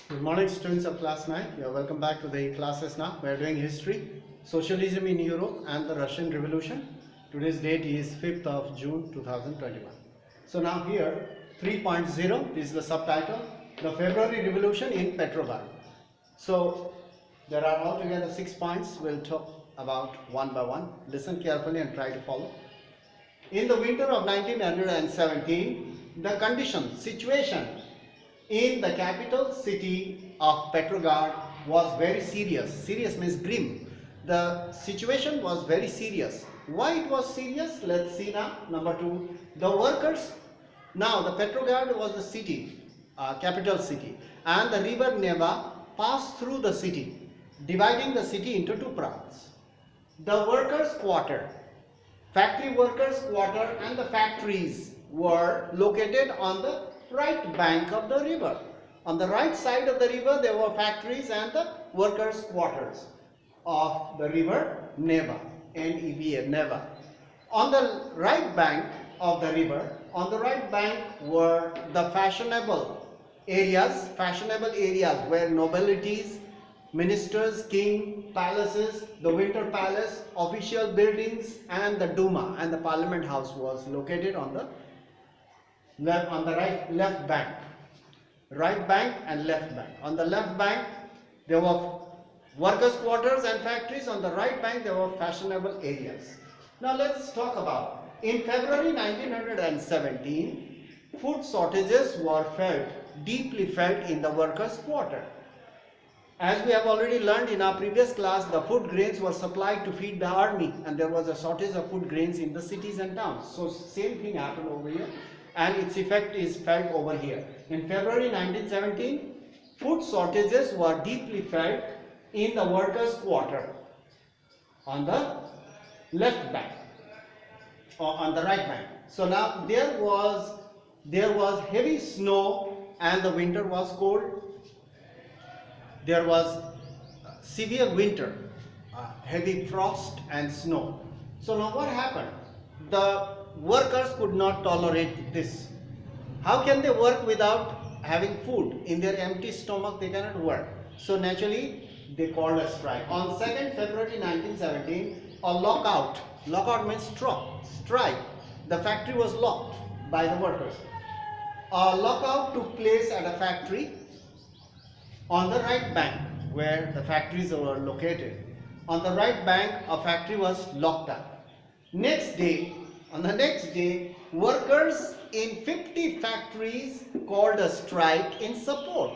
Good morning, students of class 9. You are welcome back to the classes now. We are doing history, socialism in Europe and the Russian Revolution. Today's date is 5th of June 2021. So now here 3.0 is the subtitle, the February Revolution in Petrograd. So there are altogether 6 points. We'll talk about one by one. Listen carefully and try to follow. In the winter of 1917, the situation in the capital city of Petrograd was very serious. Serious means grim. The situation was very serious. Why it was serious? Let's see now. Number 2, the workers. Now the Petrograd was the city, capital city, and the river Neva passed through the city, dividing the city into two parts. The workers' quarter, factory workers' quarter, and the factories were located on the right bank of the river. On the right side of the river there were factories and the workers' quarters of the river Neva, N-E-V-A, Neva. On the right bank of the river, on the right bank were the fashionable areas where nobilities, ministers, king, palaces, the winter palace, official buildings, and the Duma and the parliament house was located on the left bank. Right bank and left bank. On the left bank there were workers' quarters and factories. On the right bank there were fashionable areas. Now let's talk about, in February 1917, food shortages were deeply felt in the workers' quarter. As we have already learned in our previous class, the food grains were supplied to feed the army, and there was a shortage of food grains in the cities and towns. So same thing happened over here, and its effect is felt over here. In February 1917, food shortages were deeply felt in the workers' quarter on the left bank or on the right bank. So now there was heavy snow and the winter was cold. There was severe winter, heavy frost and snow. So now what happened? The workers could not tolerate this. How can they work without having food? In their empty stomach they cannot work. So naturally they called a strike. On 2nd February 1917, a lockout means strike. The factory was locked by the workers. A lockout took place at a factory on the right bank where the factories were located. On the right bank a factory was locked up. On the next day, workers in 50 factories called a strike in support.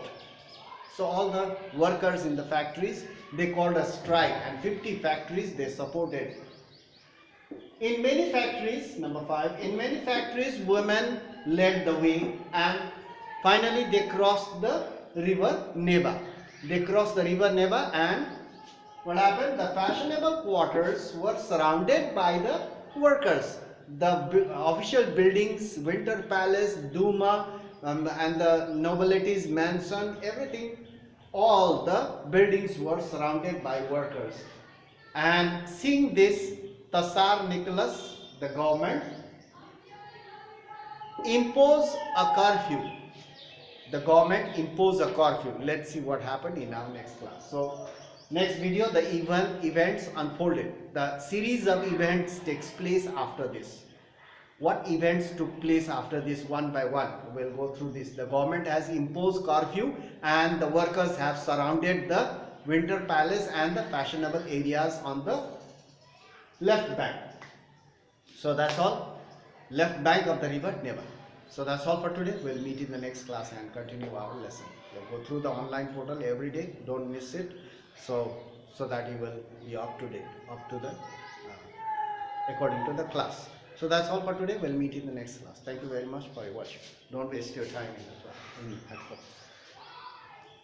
So all the workers in the factories, they called a strike, and 50 factories they supported. In many factories, number 5, in many factories women led the way, and finally they crossed the river Neva. They crossed the river Neva, and what happened? The fashionable quarters were surrounded by the workers. The official buildings, winter palace, Duma, and the nobilities mansion, everything, all the buildings were surrounded by workers. And seeing this, Tsar Nicholas, the government, imposed a curfew. The government imposed a curfew. Let's see what happened in our next class. So next video, the events unfolded. The series of events takes place after this. What events took place after this, one by one? We'll go through this. The government has imposed curfew and the workers have surrounded the winter palace and the fashionable areas on the left bank. So that's all. Left bank of the river Neva. So that's all for today. We'll meet in the next class and continue our lesson. We'll go through the online portal every day. Don't miss it. So that you will be up to date, according to the class. So that's all for today. We'll meet in the next class. Thank you very much for your watching. Don't waste your time in the class.